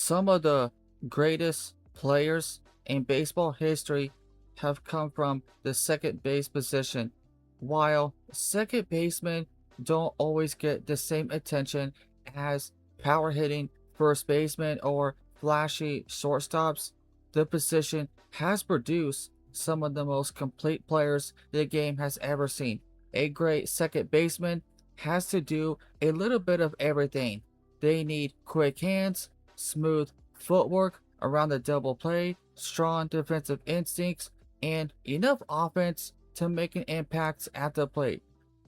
Some of the greatest players in baseball history have come from the second base position. While second basemen don't always get the same attention as power hitting first basemen or flashy shortstops, the position has produced some of the most complete players the game has ever seen. A great second baseman has to do a little bit of everything. They need quick hands, smooth footwork around the double play, strong defensive instincts, and enough offense to make an impact at the plate.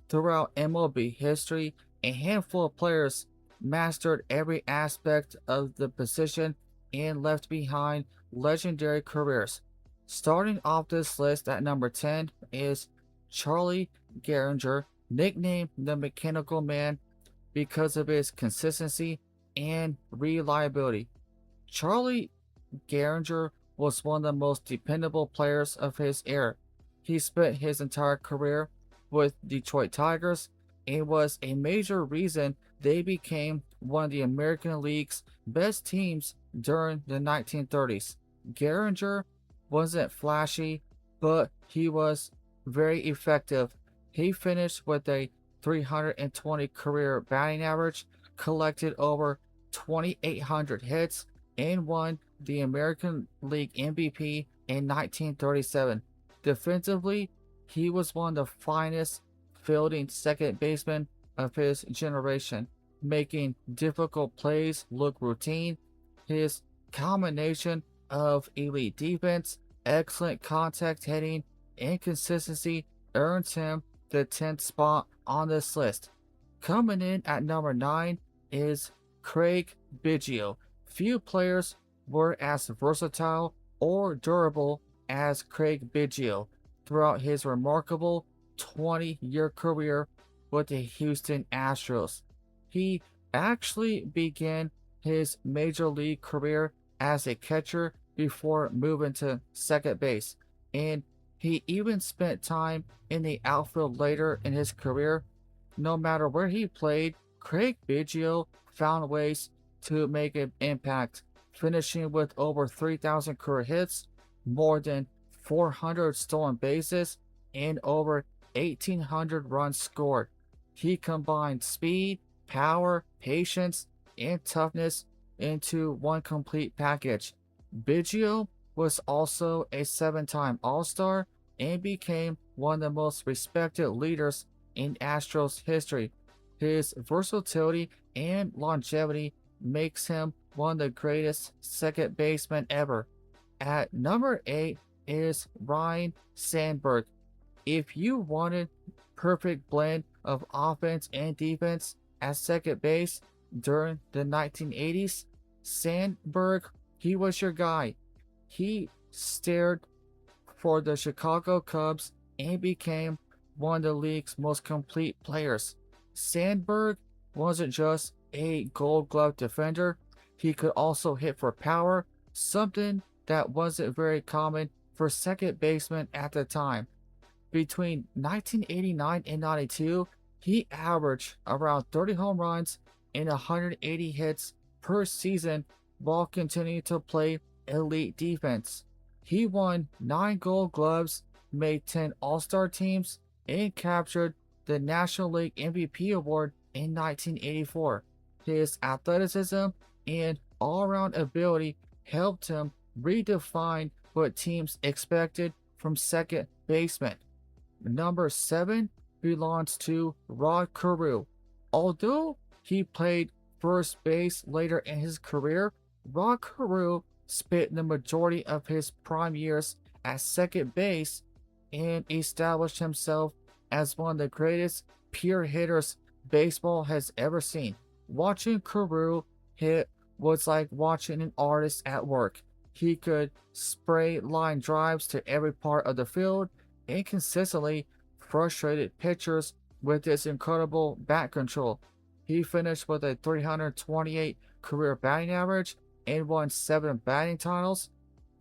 Throughout MLB history, a handful of players mastered every aspect of the position and left behind legendary careers. Starting off this list at number 10 is Charlie Gehringer, nicknamed the Mechanical Man because of his consistency and reliability. Charlie Gehringer was one of the most dependable players of his era. He spent his entire career with Detroit Tigers and was a major reason they became one of the American League's best teams during the 1930s. Gehringer wasn't flashy, but he was very effective. He finished with a 320 career batting average, collected over 2,800 hits, and won the American League MVP in 1937. Defensively, he was one of the finest fielding second basemen of his generation, making difficult plays look routine. His combination of elite defense, excellent contact hitting, and consistency earns him the 10th spot on this list. Coming in at number 9 is Craig Biggio. Few players were as versatile or durable as Craig Biggio throughout his remarkable 20-year career with the Houston Astros. He actually began his major league career as a catcher before moving to second base, and he even spent time in the outfield later in his career. No matter where he played, Craig Biggio found ways to make an impact, finishing with over 3,000 career hits, more than 400 stolen bases, and over 1,800 runs scored. He combined speed, power, patience, and toughness into one complete package. Biggio was also a 7-time All-Star and became one of the most respected leaders in Astros history. His versatility and longevity makes him one of the greatest second basemen ever. At number 8 is Ryne Sandberg. If you wanted perfect blend of offense and defense at second base during the 1980s, Sandberg, he was your guy. He stared for the Chicago Cubs and became one of the league's most complete players. Sandberg wasn't just a Gold Glove defender, he could also hit for power, something that wasn't very common for second basemen at the time. Between 1989 and 92, he averaged around 30 home runs and 180 hits per season while continuing to play elite defense. He won 9 Gold Gloves, made 10 All-Star teams, and captured the National League MVP award in 1984. His athleticism and all-around ability helped him redefine what teams expected from second basemen. Number 7 belongs to Rod Carew. Although he played first base later in his career, Rod Carew spent the majority of his prime years at second base and established himself as one of the greatest pure hitters baseball has ever seen. Watching Carew hit was like watching an artist at work. He could spray line drives to every part of the field and consistently frustrated pitchers with his incredible bat control. He finished with a 328 career batting average and won 7 batting titles,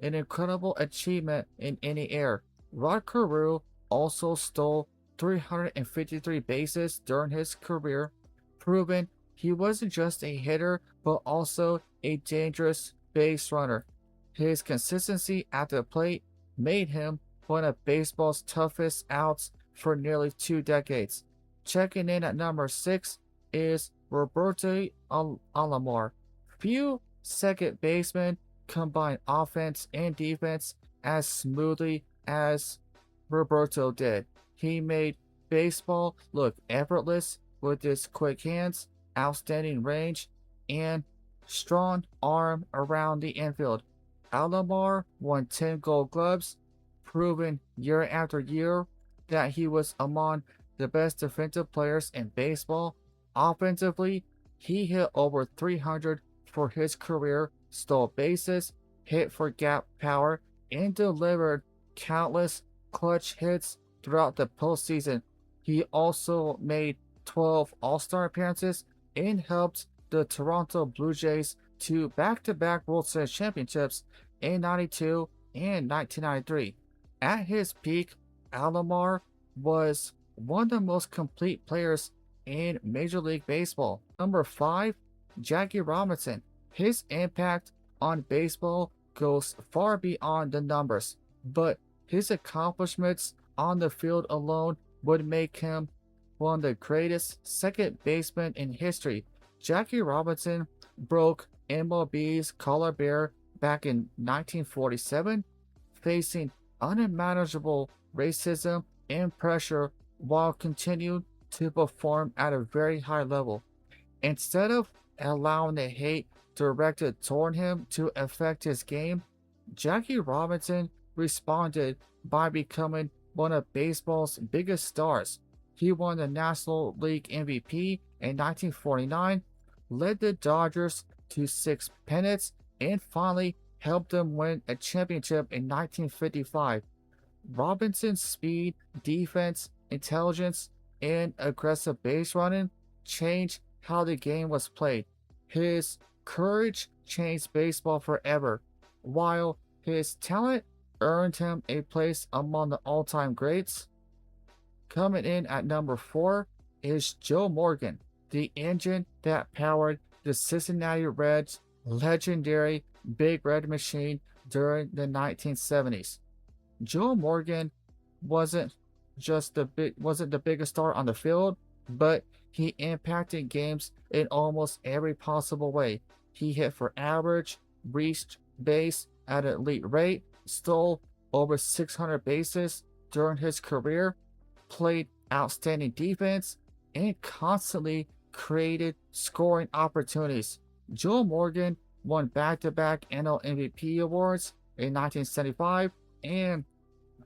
an incredible achievement in any era. Rod Carew also stole 353 bases during his career, proving he wasn't just a hitter but also a dangerous base runner. His consistency at the plate made him one of baseball's toughest outs for nearly 2 decades. Checking in at number 6 is Roberto Alomar. Few second basemen combine offense and defense as smoothly as Roberto did. He made baseball look effortless with his quick hands, outstanding range, and strong arm around the infield. Alomar won 10 gold gloves, proving year after year that he was among the best defensive players in baseball. Offensively, he hit over 300 for his career, stole bases, hit for gap power, and delivered countless clutch hits throughout the postseason. He also made 12 All-Star appearances and helped the Toronto Blue Jays to back-to-back World Series championships in 92 and 1993. At his peak, Alomar was one of the most complete players in Major League Baseball. Number 5, Jackie Robinson. His impact on baseball goes far beyond the numbers, but his accomplishments on the field alone would make him one of the greatest second basemen in history. Jackie Robinson broke MLB's color bear back in 1947, facing unimaginable racism and pressure while continuing to perform at a very high level. Instead of allowing the hate directed toward him to affect his game, Jackie Robinson responded by becoming one of baseball's biggest stars. He won the National League MVP in 1949, led the Dodgers to 6 pennants, and finally helped them win a championship in 1955. Robinson's speed, defense, intelligence, and aggressive base running changed how the game was played. His courage changed baseball forever, while his talent earned him a place among the all-time greats. Coming in at number 4 is Joe Morgan, the engine that powered the Cincinnati Reds' legendary Big Red Machine during the 1970s. Joe Morgan wasn't wasn't the biggest star on the field, but he impacted games in almost every possible way. He hit for average, reached base at an elite rate, stole over 600 bases during his career, played outstanding defense, and constantly created scoring opportunities. Joe Morgan won back-to-back NL MVP awards in 1975 and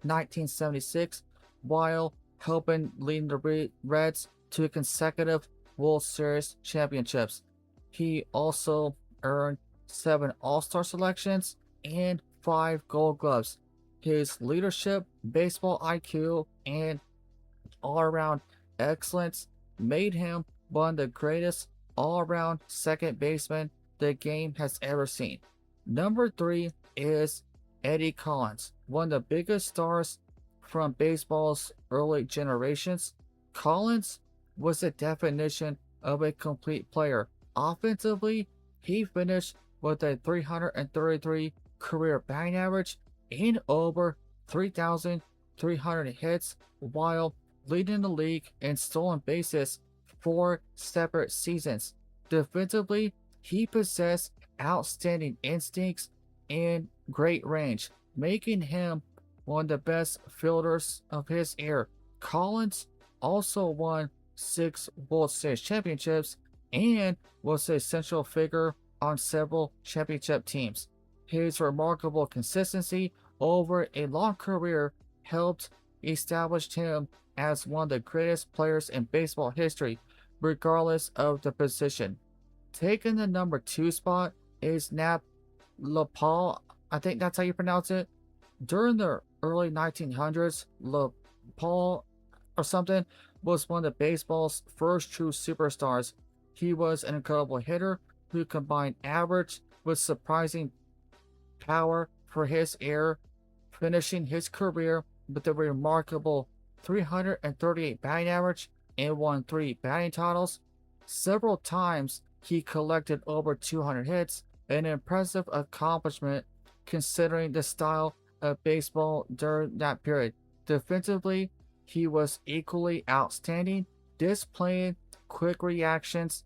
1976 while helping lead the Reds to consecutive World Series championships. He also earned 7 All-Star selections and 5 Gold Gloves. His leadership, baseball IQ, and all-around excellence made him one of the greatest all-around second basemen the game has ever seen. Number 3 is Eddie Collins, one of the biggest stars from baseball's early generations. Collins was the definition of a complete player. Offensively, he finished with a 333 career batting average and over 3,300 hits while leading the league in stolen bases 4 separate seasons. Defensively, he possessed outstanding instincts and great range, making him one of the best fielders of his era. Collins also won 6 World Series championships and was a central figure on several championship teams. His remarkable consistency over a long career helped establish him as one of the greatest players in baseball history, regardless of the position. Taking the number 2 spot is Nap LaPaul. I think that's how you pronounce it. During the early 1900s, LaPaul or something was one of baseball's first true superstars. He was an incredible hitter who combined average with surprising power for his era, finishing his career with a remarkable 338 batting average and won 3 batting titles. Several times he collected over 200 hits an impressive accomplishment considering the style of baseball during that period. Defensively, he was equally outstanding, displaying quick reactions,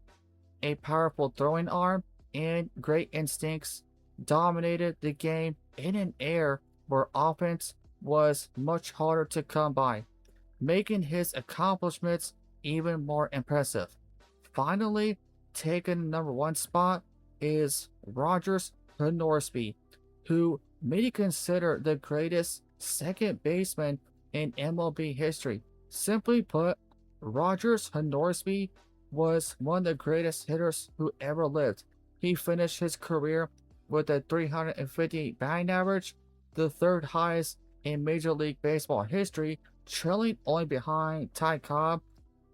a powerful throwing arm, and great instincts. Dominated the game in an era where offense was much harder to come by, making his accomplishments even more impressive. Finally, taking the number one spot is Rogers Honorsby, who many consider the greatest second baseman in MLB history. Simply put, Rogers Honorsby was one of the greatest hitters who ever lived. He finished his career with a 350 batting average, the third highest in Major League Baseball history, trailing only behind Ty Cobb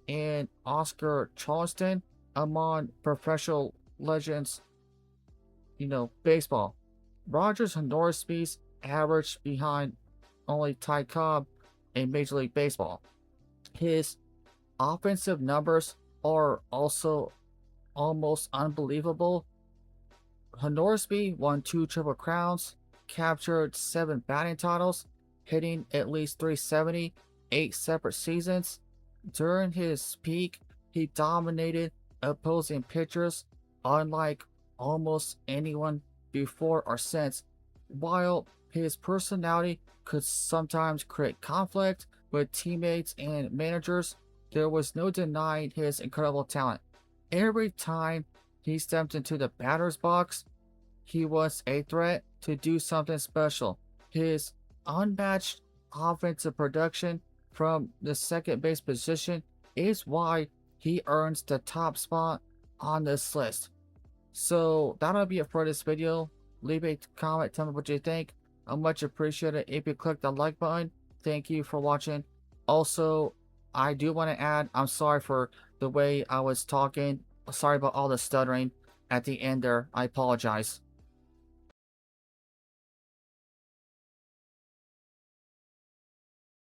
and Oscar Charleston among professional legends, baseball. Rogers and Norrisby's average behind only Ty Cobb in Major League Baseball. His offensive numbers are also almost unbelievable. Honorsby won 2 Triple Crowns, captured 7 batting titles, hitting at least 370, 8 separate seasons. During his peak, he dominated opposing pitchers unlike almost anyone before or since. While his personality could sometimes create conflict with teammates and managers, there was no denying his incredible talent. Every time he stepped into the batter's box, he was a threat to do something special. His unmatched offensive production from the second base position is why he earns the top spot on this list. So that'll be it for this video. Leave a comment, tell me what you think. I much appreciate it if you click the like button. Thank you for watching. Also, I do want to add, I'm sorry for the way I was talking. Sorry about all the stuttering at the end there. I apologize.